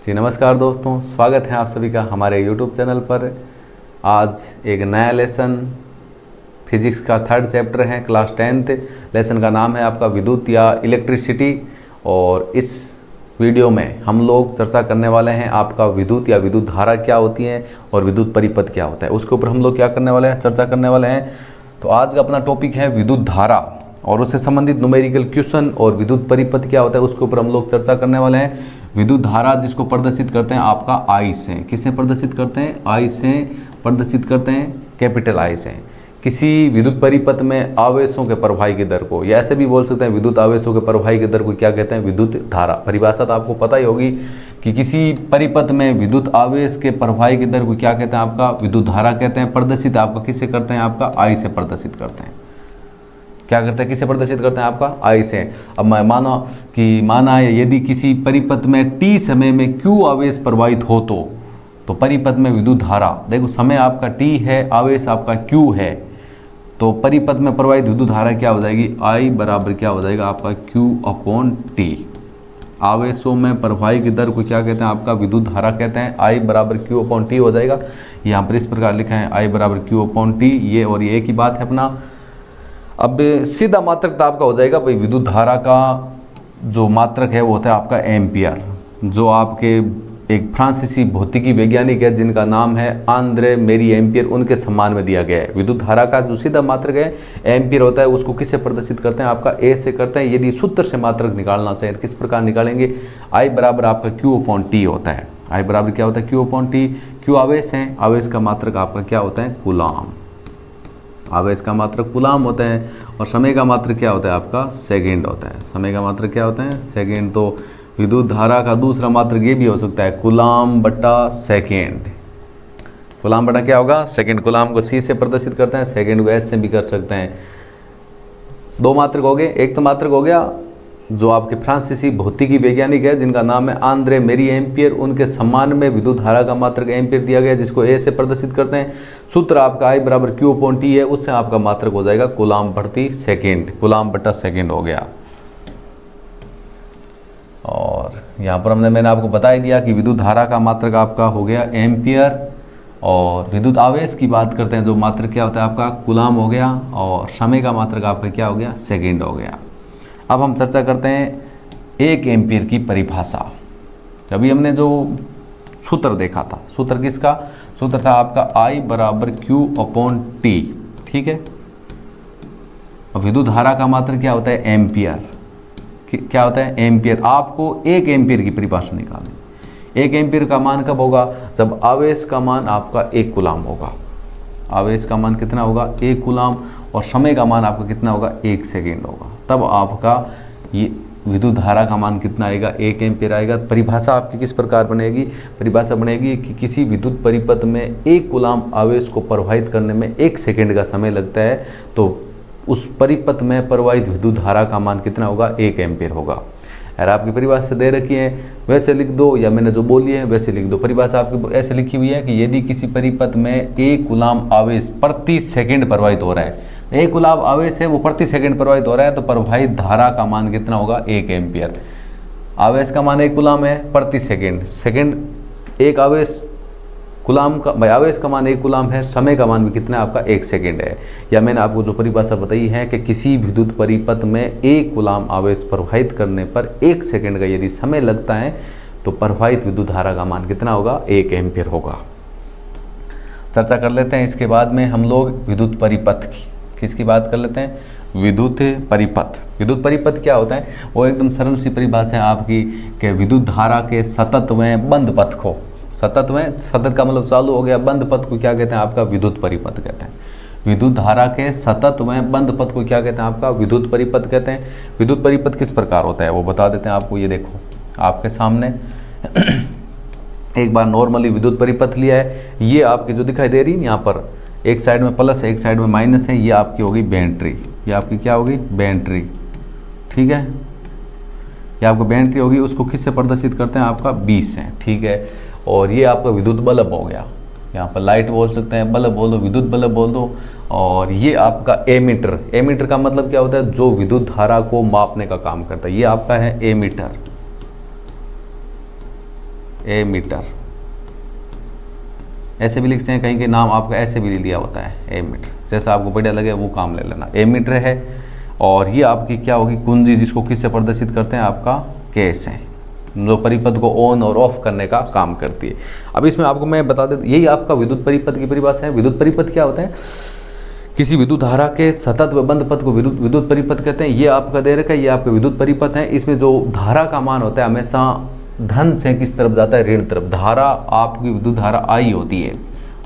जी नमस्कार दोस्तों, स्वागत है आप सभी का हमारे YouTube चैनल पर। आज एक नया लेसन फिजिक्स का थर्ड चैप्टर है, क्लास 10th। लेसन का नाम है आपका विद्युत या इलेक्ट्रिसिटी। और इस वीडियो में हम लोग चर्चा करने वाले हैं आपका विद्युत या विद्युत धारा क्या होती है और विद्युत परिपथ क्या होता है, उसके ऊपर हम लोग क्या करने वाले हैं, चर्चा करने वाले हैं। तो आज का अपना टॉपिक है विद्युत धारा और उससे संबंधित न्यूमेरिकल क्वेश्चन और विद्युत परिपथ क्या होता है उसके ऊपर हम लोग चर्चा करने वाले हैं। विद्युत धारा जिसको प्रदर्शित करते हैं आपका आई से, किससे प्रदर्शित करते हैं, आई से प्रदर्शित करते हैं, कैपिटल आई से। किसी विद्युत परिपथ में आवेशों के प्रवाही की दर को, या ऐसे भी बोल सकते हैं विद्युत आवेशों के प्रवाही की दर को क्या कहते हैं, विद्युत धारा। परिभाषा तो आपको पता ही होगी कि किसी परिपथ में विद्युत आवेश के प्रवाही की दर को क्या कहते हैं, आपका विद्युत धारा कहते हैं। प्रदर्शित आपका किससे करते हैं, आपका आई से प्रदर्शित करते हैं। क्या करते हैं, किससे प्रदर्शित करते हैं, आपका आई से। अब मैं माना यदि किसी परिपथ में t समय में q आवेश प्रवाहित हो तो परिपथ में विद्युत धारा, देखो समय आपका t है, आवेश आपका q है, तो परिपथ में प्रवाहित विद्युत धारा क्या हो जाएगी, I बराबर क्या हो जाएगा आपका Q/T। आवेशों में प्रवाही की दर को क्या कहते हैं, आपका विद्युत धारा कहते हैं। I बराबर Q/T हो जाएगा। यहाँ पर इस प्रकार लिखा है I बराबर Q/T, ये और ये एक ही बात है अपना। अब सीधा मात्रक तो आपका हो जाएगा भाई, विद्युत धारा का जो मात्रक है वो होता है आपका एम्पियर। जो आपके एक फ्रांसीसी भौतिकी वैज्ञानिक है जिनका नाम है आंद्रे मेरी एम्पियर, उनके सम्मान में दिया गया है। विद्युत धारा का जो सीधा मात्रक है एम्पियर होता है, उसको किससे प्रदर्शित करते हैं, आपका ए से करते हैं। यदि सूत्र से मात्रक निकालना चाहें तो किस प्रकार निकालेंगे, आई बराबर आपका Q/T होता है। आई बराबर क्या होता है, Q/T। Q आवेश है, आवेश का मात्रक आपका क्या होता है, कूलाम। आवेश का मात्रक कूलाम होता है और समय का मात्रक क्या होता है, आपका सेकंड होता है। समय का मात्रक क्या होता है, सेकंड। तो विद्युत धारा का दूसरा मात्रक ये भी हो सकता है कूलाम बटा सेकेंड। कूलाम बटा क्या होगा, सेकंड। कूलाम को सी से प्रदर्शित करते हैं, सेकंड को एस से भी कर सकते हैं। दो मात्रक हो गए। एक तो मात्रक हो गया जो आपके फ्रांसीसी भौतिकी वैज्ञानिक है जिनका नाम है आंद्रे मेरी एम्पियर, उनके सम्मान में विद्युत धारा का मात्रक एम्पियर दिया गया जिसको ए से प्रदर्शित करते हैं। सूत्र आपका आई बराबर Q/T है, उससे आपका मात्रक हो जाएगा कूलाम प्रति सेकेंड, कूलाम बटा सेकेंड हो गया। और यहाँ पर मैंने आपको बता ही दिया कि विद्युत धारा का मात्रक आपका हो गया एम्पियर। और विद्युत आवेश की बात करते हैं जो मात्रक क्या होता है आपका कूलाम हो गया, और समय का मात्रक आपका क्या हो गया, सेकेंड हो गया। अब हम चर्चा करते हैं 1 एम्पियर की परिभाषा। अभी हमने जो सूत्र देखा था, सूत्र किसका, सूत्र था आपका I बराबर Q/T, ठीक है। और विद्युत धारा का मात्रक क्या होता है, एम्पियर। क्या होता है, एम्पियर। आपको 1 एम्पियर की परिभाषा निकालनी। 1 एम्पियर का मान कब होगा, जब आवेश का मान आपका 1 कूलाम होगा। आवेश का मान कितना होगा, 1 कूलाम, और समय का मान आपका कितना होगा, 1 सेकेंड होगा। तब आपका ये विद्युत धारा का मान कितना आएगा, 1 एम्पियर आएगा। परिभाषा आपकी किस प्रकार बनेगी, परिभाषा बनेगी कि किसी विद्युत परिपथ में 1 कूलाम आवेश को प्रवाहित करने में 1 सेकेंड का समय लगता है, तो उस परिपथ में प्रवाहित विद्युत धारा का मान कितना होगा, 1 एम्पियर होगा। अगर आपकी परिभाषा से दे रखी है वैसे लिख दो, या मैंने जो बोली है वैसे लिख दो। परिभाषा आपकी ऐसे लिखी हुई है कि यदि किसी परिपथ में 1 कूलाम आवेश प्रति सेकंड प्रवाहित हो रहा है, 1 कूलाम आवेश है वो प्रति सेकंड प्रवाहित हो रहा है, तो प्रवाहित धारा का मान कितना होगा, 1 एम्पियर। आवेश का मान 1 कूलाम है प्रति सेकंड, एक आवेश कूलाम का, भाई आवेश का मान 1 कूलाम है, समय का मान भी कितना है आपका, 1 सेकेंड है। या मैंने आपको जो परिभाषा बताई है कि किसी विद्युत परिपथ में 1 कूलाम आवेश प्रवाहित करने पर 1 सेकेंड का यदि समय लगता है तो प्रवाहित विद्युत धारा का मान कितना होगा, 1 एम्पियर होगा। चर्चा कर लेते हैं इसके बाद में हम लोग विद्युत परिपथ की, किसकी बात कर लेते हैं, विद्युत परिपथ। विद्युत परिपथ क्या होता है, वो एकदम सरल सी परिभाषा है आपकी कि विद्युत धारा के सतत व बंद पथ को, सतत का मतलब चालू हो गया, बंद पथ को क्या कहते हैं, आपका विद्युत परिपथ कहते हैं। विद्युत धारा के सतत व बंद पथ को क्या कहते हैं, आपका विद्युत परिपथ कहते हैं। विद्युत परिपथ किस प्रकार होता है वो बता देते हैं आपको। ये देखो आपके सामने एक बार नॉर्मली विद्युत परिपथ लिया है, ये आपकी जो दिखाई दे रही है यहाँ पर, एक साइड में प्लस है एक साइड में माइनस है, ये आपकी होगी बैटरी, ये आपकी क्या होगी, बैटरी, ठीक है। ये आपको बैटरी होगी, उसको किससे प्रदर्शित करते हैं, आपका 20 है, ठीक है। और ये आपका विद्युत बल्ब हो गया, यहाँ पर लाइट बोल सकते हैं, बल्ब बोल दो, विद्युत बल्ब बोल दो। और ये आपका एमीटर, एमीटर का मतलब क्या होता है, जो विद्युत धारा को मापने का काम करता है, ये आपका है एमीटर। एमीटर, ऐसे भी लिखते हैं, कहीं के नाम आपका ऐसे भी दिया होता है एमीटर, जैसा आपको बढ़िया लगे वो काम ले लेना। एमीटर है और ये आपकी क्या होगी, कुंजी, जिसको किससे प्रदर्शित करते हैं, आपका केस है, जो परिपथ को ऑन और ऑफ करने का काम करती है। अब इसमें आपको मैं बता देता, यही आपका विद्युत परिपथ की परिभाषा है। विद्युत परिपथ क्या होता है, किसी विद्युत धारा के सतत व बंद पथ को विद्युत परिपथ कहते हैं। ये आपका दे रखा है, ये आपका विद्युत परिपथ है। इसमें जो धारा का मान होता है हमेशा धन से किस तरफ जाता है, ऋण तरफ। धारा आपकी विद्युत धारा आई होती है,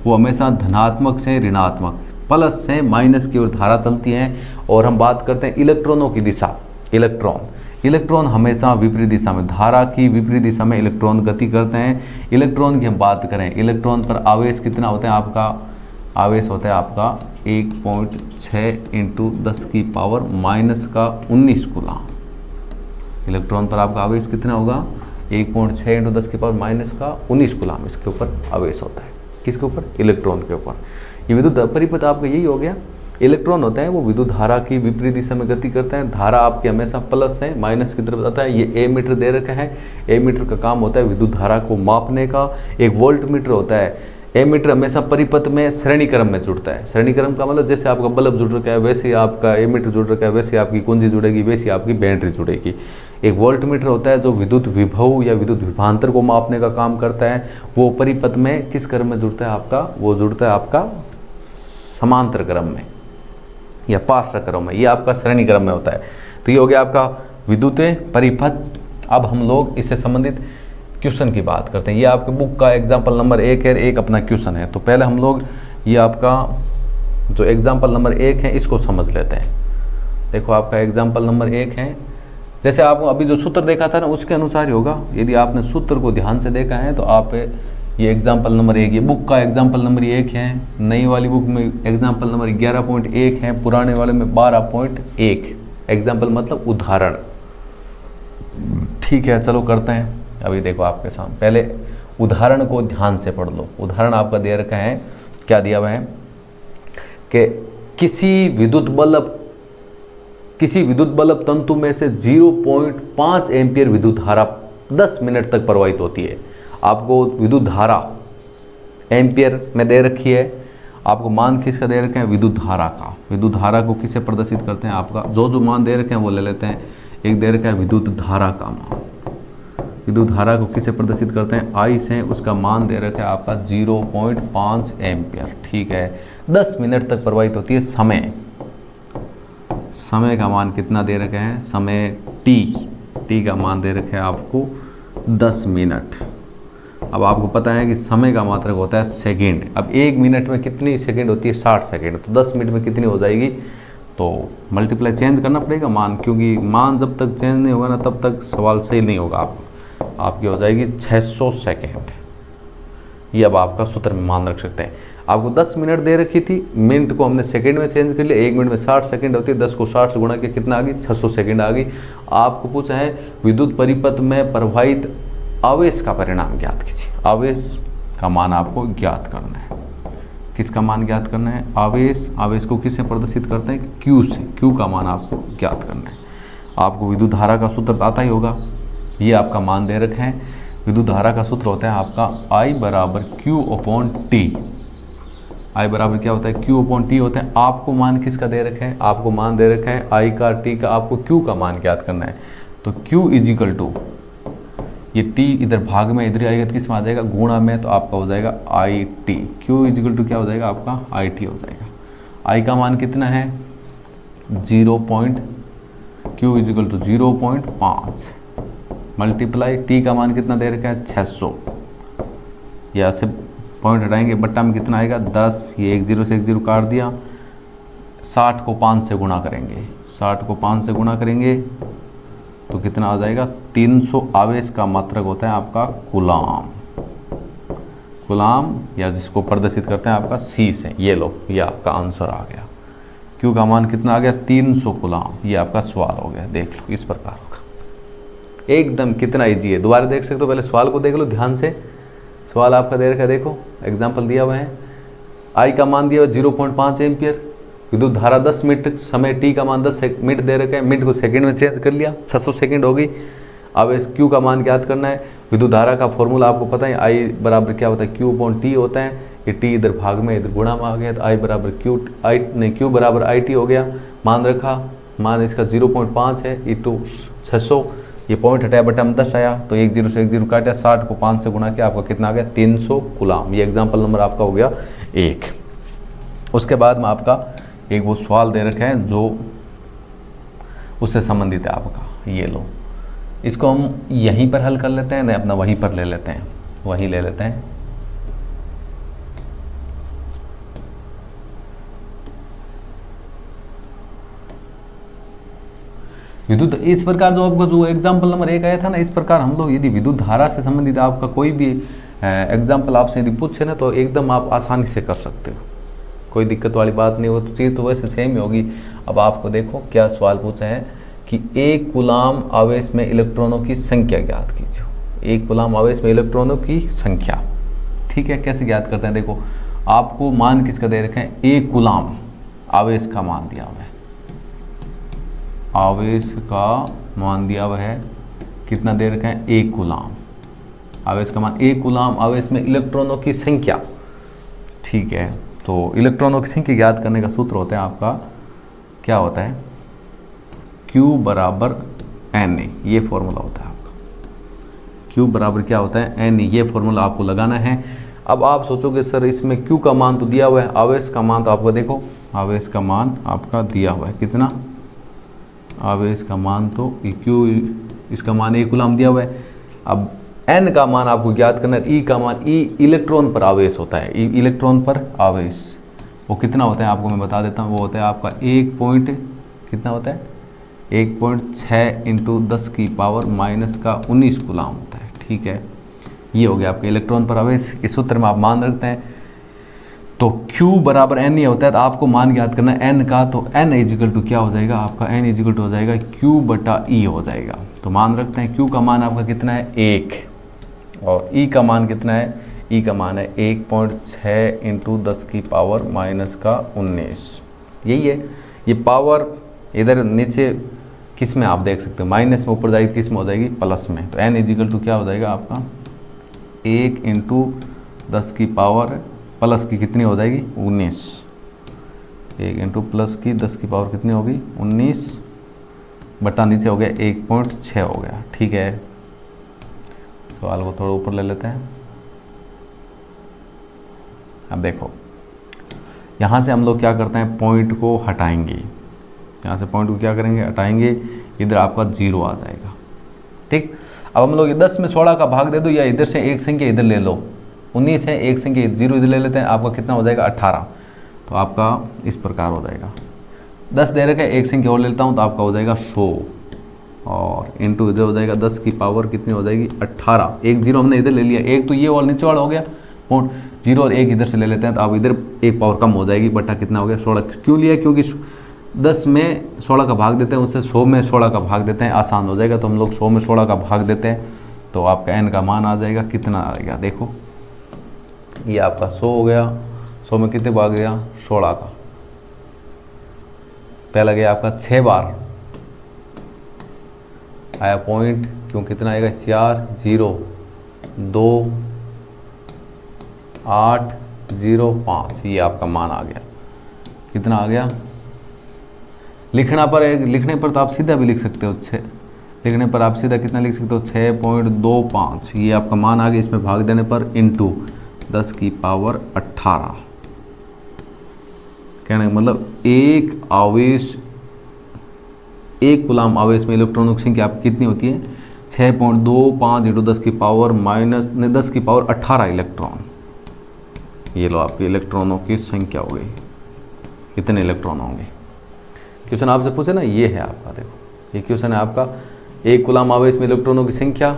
वो हमेशा धनात्मक से ऋणात्मक, प्लस से माइनस की ओर धारा चलती है। और हम बात करते हैं इलेक्ट्रॉनों की दिशा, इलेक्ट्रॉन हमेशा विपरीत दिशा में, धारा की विपरीत दिशा में इलेक्ट्रॉन गति करते हैं। इलेक्ट्रॉन की हम बात करें, इलेक्ट्रॉन पर आवेश कितना होता है, आपका आवेश होता है आपका 1.6 × 10⁻⁻19 कूलाम। इलेक्ट्रॉन पर आपका आवेश कितना होगा, 1.6 × 10⁻⁻19 कूलाम इसके ऊपर आवेश होता है। किसके ऊपर, इलेक्ट्रॉन के ऊपर। ये विद्युत परिपथ आपका यही हो गया। इलेक्ट्रॉन होता है वो विद्युत धारा की विपरीत दिशा में गति करता है। धारा आपकी हमेशा प्लस से माइनस की तरफ जाता है। ये एमीटर दे रखा है, एमीटर का काम होता है विद्युत धारा को मापने का। एक वोल्ट मीटर होता है। एमीटर हमेशा परिपथ में श्रेणी क्रम में जुड़ता है। श्रेणी क्रम का मतलब जैसे आपका बल्ब जुड़ रखा है वैसे ही आपका एमीटर जुड़ रखा है, वैसे आपकी कुंजी जुड़ेगी, वैसे आपकी बैटरी जुड़ेगी। एक वोल्ट मीटर होता है जो विद्युत विभव या विद्युत विभवांतर को मापने का काम करता है। वो परिपथ में किस क्रम में जुड़ता है आपका, वो जुड़ता है आपका समांतर क्रम में या पार्श्व क्रम में। ये आपका श्रेणी क्रम में होता है। तो ये हो गया आपका विद्युत परिपथ। अब हम लोग इससे संबंधित क्वेश्चन की बात करते हैं। ये आपके बुक का एग्जाम्पल नंबर 1 है, एक अपना क्वेश्चन है। तो पहले हम लोग ये आपका जो एग्जाम्पल नंबर 1 है इसको समझ लेते हैं। देखो आपका एग्जाम्पल नंबर 1 है, जैसे आपको अभी जो सूत्र देखा था ना उसके अनुसार ही होगा। यदि आपने सूत्र को ध्यान से देखा है तो आप ये एग्जाम्पल नंबर 1, ये बुक का एग्जाम्पल नंबर 1 है। नई वाली बुक में एग्जाम्पल नंबर 11.1 है, पुराने वाले में 12.1। एग्जाम्पल मतलब उदाहरण। ठीक है, चलो करते हैं। अभी देखो आपके सामने, पहले उदाहरण को ध्यान से पढ़ लो। उदाहरण आपका दे रखा है, क्या दिया हुआ है कि किसी विद्युत बल्ब तंतु में से 0.5 एम्पियर विद्युत धारा 10 मिनट तक प्रवाहित होती है। आपको विद्युत धारा एम्पियर में दे रखी है, आपको मान किसका दे रखे हैं, विद्युत धारा का। विद्युत धारा को किससे प्रदर्शित करते हैं, आपका जो मान दे रखे हैं वो ले लेते हैं। एक दे रखा है विद्युत धारा का मान, विद्युत धारा को किससे प्रदर्शित करते हैं, आई से। उसका मान दे रखा है आपका 0.5 एम्पियर। ठीक है, 10 मिनट तक प्रवाहित होती है। समय का मान कितना दे रखे हैं, समय टी का मान दे रखे हैं आपको 10 मिनट। अब आपको पता है कि समय का मात्रक होता है सेकंड। अब 1 मिनट में कितनी सेकंड होती है, 60 सेकंड। तो 10 मिनट में कितनी हो जाएगी, तो मल्टीप्लाई चेंज करना पड़ेगा मान, क्योंकि मान जब तक चेंज नहीं होगा ना तब तक सवाल सही नहीं होगा। आपकी हो जाएगी 600 सेकेंड। ये अब आपका सूत्र में मान रख सकते हैं। आपको 10 मिनट दे रखी थी, मिनट को हमने सेकंड में चेंज कर लिया। 1 मिनट में 60 सेकंड होती है, 10 को 60 से गुणा किया कितना आ गई, 600 सेकंड आ गई। आपको पूछा है विद्युत परिपथ में प्रवाहित आवेश का परिणाम ज्ञात कीजिए। आवेश का मान आपको ज्ञात करना है। किसका मान ज्ञात करना है, आवेश को किससे प्रदर्शित करते हैं, क्यू से। क्यू का मान आपको ज्ञात करना है। आपको विद्युत धारा का सूत्र आता ही होगा। ये आपका मान दे रखे हैं। विद्युत धारा का सूत्र होता है आपका I = Q/T। I बराबर क्या होता है, Q/T होता है। आपको मान किसका दे रखे हैं, आपको मान दे रखे हैं I का, T का। आपको Q का मान ज्ञात करना है। तो Q = ये T इधर भाग में, इधर आएगा तो किस में आ जाएगा, गुणा में, तो आपका हो जाएगा IT। Q = क्या हो जाएगा आपका, IT हो जाएगा। I का मान कितना है, 0.5 मल्टीप्लाई T का मान कितना दे रखा है, 600। यहाँ से पॉइंट हटाएंगे, बट्टा में कितना आएगा, 10। ये 1 0 से 1 0 काट दिया। 60 को 5 से गुणा करेंगे, 60 को 5 से गुणा करेंगे तो कितना आ जाएगा, 300। आवेश का मात्रक होता है आपका कूलाम, या जिसको प्रदर्शित करते हैं आपका C से। ये लो, ये आपका आंसर आ गया। Q का मान कितना आ गया, 300 कूलाम। ये आपका सवाल हो गया। देख लो, इस प्रकार होगा। एकदम कितना इजी है, दोबारा देख सकते हो। पहले सवाल को देख लो ध्यान से। सवाल आपका दे रखा है, देखो एग्जाम्पल दिया हुआ है। I का मान दिया हुआ 0.5 एम्पियर, विद्युत धारा 10 मिनट, समय T का मान 10 मिनट दे रखा है। मिनट को सेकंड में चेंज कर लिया, 600 सेकंड हो गई। आवेश Q का मान ज्ञात करना है। विद्युत धारा का फॉर्मूला आपको पता है, I बराबर क्या होता है, Q/T होता है। ये T इधर भाग में इधर गुणा में आ गया, तो I बराबर Q बराबर IT हो गया। मान रखा, मान इसका 0.5 है, E2 600, ये पॉइंट हटाया बटा में 10 आया, तो 1 0 से 1 0 काटा, 60 को 5 से गुणा किया, आपका कितना आ गया 300 कूलाम। ये एग्जाम्पल नंबर आपका हो गया 1। उसके बाद में आपका एक वो सवाल दे रखे हैं जो उससे संबंधित है आपका, ये लो, इसको हम यहीं पर हल कर लेते हैं, नहीं अपना वहीं पर ले लेते हैं, वहीं ले लेते हैं। विद्युत इस प्रकार जो आपका जो एग्जाम्पल नंबर 1 आया था ना, इस प्रकार हम लोग यदि विद्युत धारा से संबंधित आपका कोई भी एग्जाम्पल आपसे यदि पूछे ना, तो एकदम आप आसानी से कर सकते हो, कोई दिक्कत वाली बात नहीं हो, तो चीज़ तो वैसे सेम ही होगी। अब आपको देखो क्या सवाल पूछा है कि 1 कूलाम आवेश में इलेक्ट्रॉनों की संख्या ज्ञात कीजिए। 1 कूलाम आवेश में इलेक्ट्रॉनों की संख्या, ठीक है, कैसे ज्ञात करते हैं। देखो आपको मान किसका दे रखे हैं, 1 कूलाम आवेश का मान दिया हुआ है, आवेश का मान दिया हुआ है, कितना दे रखा है 1 कूलाम आवेश का मान। 1 कूलाम आवेश में इलेक्ट्रॉनों की संख्या, ठीक है। तो इलेक्ट्रॉनों की संख्या ज्ञात करने का सूत्र होता है आपका, क्या होता है, Q बराबर Na, ये फॉर्मूला होता है आपका। Q बराबर क्या होता है Na, ये फॉर्मूला आपको लगाना है। अब आप सोचोगे सर इसमें Q का मान तो दिया हुआ है, आवेश का मान तो आपको देखो, आवेश का मान आपका दिया हुआ है कितना, आवेश का मान तो Q, इसका मान 1 कूलाम दिया हुआ है। अब N का मान आपको ज्ञात करना है, E का मान, E इलेक्ट्रॉन पर आवेश होता है, E इलेक्ट्रॉन पर आवेश वो कितना होता है आपको मैं बता देता हूँ, वो होता है आपका 1 पॉइंट कितना होता है 1.6 इंटू 10 की पावर माइनस का 19 कूलाम होता है, ठीक है। ये हो गया आपके इलेक्ट्रॉन पर आवेश। इस सूत्र में आप मान रखते हैं, तो Q बराबर N ये होता है, तो आपको मान ज्ञात करना है N का, तो N इजिकल टू क्या हो जाएगा आपका, N इजिकल टू हो जाएगा Q बटा E हो जाएगा। तो मान रखते हैं Q का मान आपका कितना है 1, और E का मान कितना है, E का मान है 1.6 इंटू 10 की पावर माइनस का 19। यही है, ये पावर इधर नीचे किस में आप देख सकते हो, माइनस में ऊपर जाएगी, किस में हो जाएगी, प्लस में। तो N इजिकल टू क्या हो जाएगा आपका 1 इंटू 10 की पावर प्लस की कितनी हो जाएगी 19, 1 इंटू प्लस की 10 की पावर कितनी होगी 19 बटा नीचे हो गया 1.6 हो गया, ठीक है। सवाल को थोड़ा ऊपर ले लेते हैं। अब देखो यहाँ से हम लोग क्या करते हैं, पॉइंट को हटाएंगे, यहाँ से पॉइंट को क्या करेंगे, हटाएंगे, इधर आपका 0 आ जाएगा, ठीक। अब हम लोग 10 में 16 का भाग दे दो, या इधर से एक संख्या इधर ले लो, 19 है, एक संख्या 0 इधर ले लेते हैं, आपका कितना हो जाएगा 18। तो आपका इस प्रकार हो जाएगा, 10 दे रखा है, एक संख्या और ले लेता हूँ, तो आपका हो जाएगा 100, और इंटू इधर हो जाएगा 10 की पावर कितनी हो जाएगी 18। एक 0 हमने इधर ले लिया, एक तो ये और नीचे वाला हो गया पॉइंट 0, और एक इधर से ले लेते हैं, तो अब इधर एक पावर कम हो जाएगी, बटा कितना हो गया 16। क्यों लिया, क्योंकि 10 में 16 का भाग देते हैं, उससे 100 में 16 का भाग देते हैं, आसान हो जाएगा। तो हम लोग 100 में 16 का भाग देते हैं, तो आपका N का मान आ जाएगा कितना आएगा, देखो ये आपका 100 हो गया, 100 में कितने भाग गया 16 का, पहला गया आपका 6 बार आया पॉइंट, क्यों कितना आएगा 4 0 2 8 0 5, ये आपका मान आ गया, कितना आ गया। लिखने पर तो आप सीधा भी लिख सकते हो, 6 लिखने पर आप सीधा कितना लिख सकते हो 6.25, ये आपका मान आ गया। इसमें भाग देने पर इंटू 10 की पावर 18, कहने का मतलब एक आवेश, 1 कूलाम आवेश में इलेक्ट्रॉनों की संख्या आपकी कितनी होती है 6.25 इंटू 10 की पावर माइनस 10 की पावर 18 इलेक्ट्रॉन। ये लो आपके इलेक्ट्रॉनों की संख्या हो गई, कितने इलेक्ट्रॉन होंगे। क्वेश्चन आपसे पूछे ना, ये है आपका, देखो ये क्वेश्चन है आपका, 1 कूलाम आवेश में इलेक्ट्रॉनों की संख्या,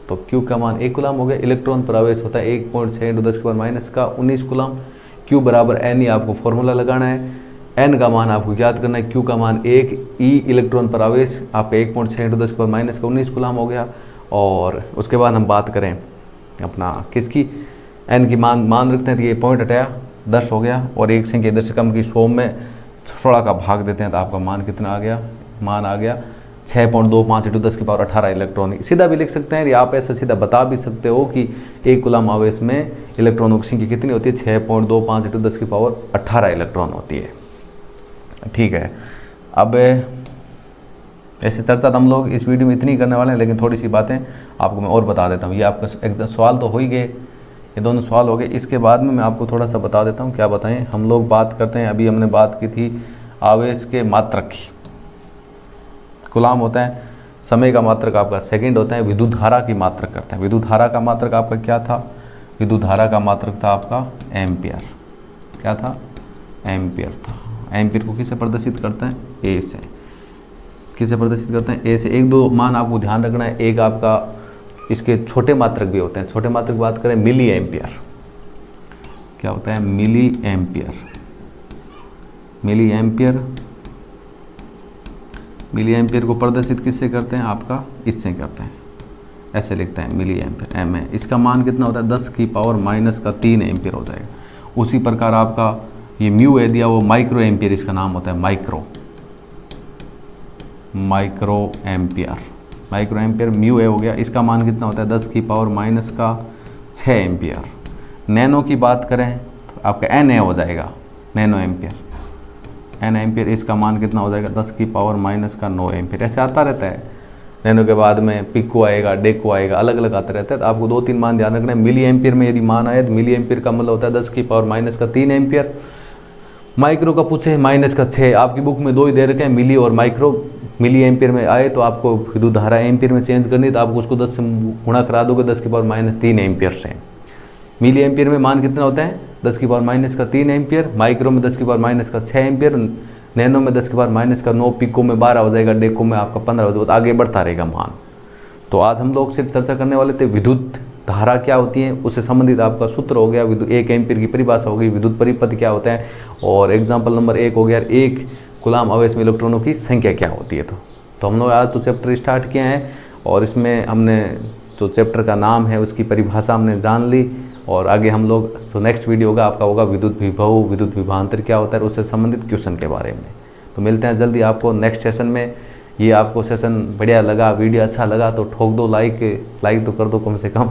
तो Q का मान 1 कूलाम हो गया, इलेक्ट्रॉन पर आवेश होता है 1.6 इंटू 10 की पावर माइनस का 19 कूलाम। Q बराबर N, ही आपको फॉर्मूला लगाना है, N का मान आपको याद करना है, Q का मान 1, E इलेक्ट्रॉन पर आवेश आपका 1.6 इंटू 10 की पावर माइनस का 19 कूलाम हो गया। और उसके बाद हम बात करें अपना किसकी, N की मान रखते हैं, तो ये पॉइंट हटाया 10 हो गया, और एक संख्या इधर से कम की 100 में 16 का भाग देते हैं, तो आपका मान कितना आ गया, मान आ गया 6.25 × 10⁻18 इलेक्ट्रॉन। सीधा भी लिख सकते हैं या आप ऐसा सीधा बता भी सकते हो कि एक कूलम आवेश में इलेक्ट्रॉनों की संख्या कितनी होती है, 6.25 × 10⁻18 इलेक्ट्रॉन होती है। ठीक है, अब ऐसे चर्चा तो हम लोग इस वीडियो में इतनी करने वाले हैं, लेकिन थोड़ी सी बातें आपको मैं और बता देता हूँ। ये आपका सवाल तो हो ही गए, ये दोनों सवाल हो गए। इसके बाद में मैं आपको थोड़ा सा बता देता हूँ। क्या बताएं, हम लोग बात करते हैं, अभी हमने बात की थी आवेश के मात्रक की। कूलम होता है समय का मात्रक आपका सेकंड होता है, विद्युत धारा की मात्रक करता है। विद्युत धारा का मात्रक आपका क्या था, विद्युत धारा का मात्रक था आपका एम्पियर। क्या था, एम्पियर था। एम्पियर को किससे प्रदर्शित करते हैं, ए से। किससे प्रदर्शित करते हैं, ए से। एक दो मान आपको ध्यान रखना है, एक आपका इसके छोटे मात्रक भी होते हैं। छोटे मात्रक की बात करें, मिली एम्पियर। क्या होता है, milliampere. Milliampere, milliampere को प्रदर्शित किससे करते हैं, आपका इससे करते हैं, ऐसे लिखते हैं मिली एम्पियर, एम है। इसका मान कितना होता है, 10⁻³ एम्पियर हो जाएगा। उसी प्रकार आपका ये म्यू है दिया, वो माइक्रो एम्पियर इसका नाम होता है, micro ampere. Micro ampere mu A हो गया, इसका मान कितना होता है, 10⁻⁶ एम्पियर। नैनो की बात करें तो आपका एन ए हो जाएगा, नैनो एम्पियर। एन एम्पियर, इसका मान कितना हो जाएगा, 10⁻⁹ एम्पियर। ऐसे आता रहता है, नैनो के बाद में पिको आएगा, डेको आएगा, अलग अलग आता रहता है। तो आपको 2-3 मान ध्यान रखना है। मिली एम्पियर में यदि मान आए तो मिली एम्पियर का मतलब होता है 10⁻⁻³ एम्पियर। माइक्रो का पूछे -6, आपकी बुक में 2 ही दे रखे हैं, मिली और माइक्रो। मिली एम्पियर में आए तो आपको विद्युत धारा एम्पियर में चेंज करनी, तो आपको उसको 10 से गुणा करा दोगे 10⁻³ एम्पियर से। मिली एम्पियर में मान कितना होता है, 10⁻³ एम्पियर। माइक्रो में 10⁻⁶ एम्पियर। नैनो में 10⁻⁹ पिको में 12 हो जाएगा, डेको में आपका 15 हो जाएगा, आगे बढ़ता रहेगा मान। तो आज हम लोग सिर्फ चर्चा करने वाले थे विद्युत धारा क्या होती है, उससे संबंधित आपका सूत्र हो गया, 1 एम्पियर की परिभाषा हो गई, विद्युत परिपथ क्या होता है, और एग्जाम्पल नंबर 1 हो गया, एक कूलम आवेश में इलेक्ट्रॉनों की संख्या क्या होती है। तो हम लोग आज तो चैप्टर स्टार्ट किए हैं, और इसमें हमने जो चैप्टर का नाम है उसकी परिभाषा हमने जान ली, और आगे हम लोग जो नेक्स्ट वीडियो होगा आपका होगा विद्युत विभव, विद्युत विभवांतर क्या होता है, उससे संबंधित क्वेश्चन के बारे में। तो मिलते हैं जल्दी आपको नेक्स्ट सेशन में। ये आपको सेशन बढ़िया लगा, वीडियो अच्छा लगा तो ठोक दो लाइक तो कर दो कम से कम,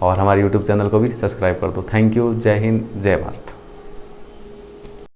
और हमारे यूट्यूब चैनल को भी सब्सक्राइब कर दो। थैंक यू, जय हिंद, जय भारत।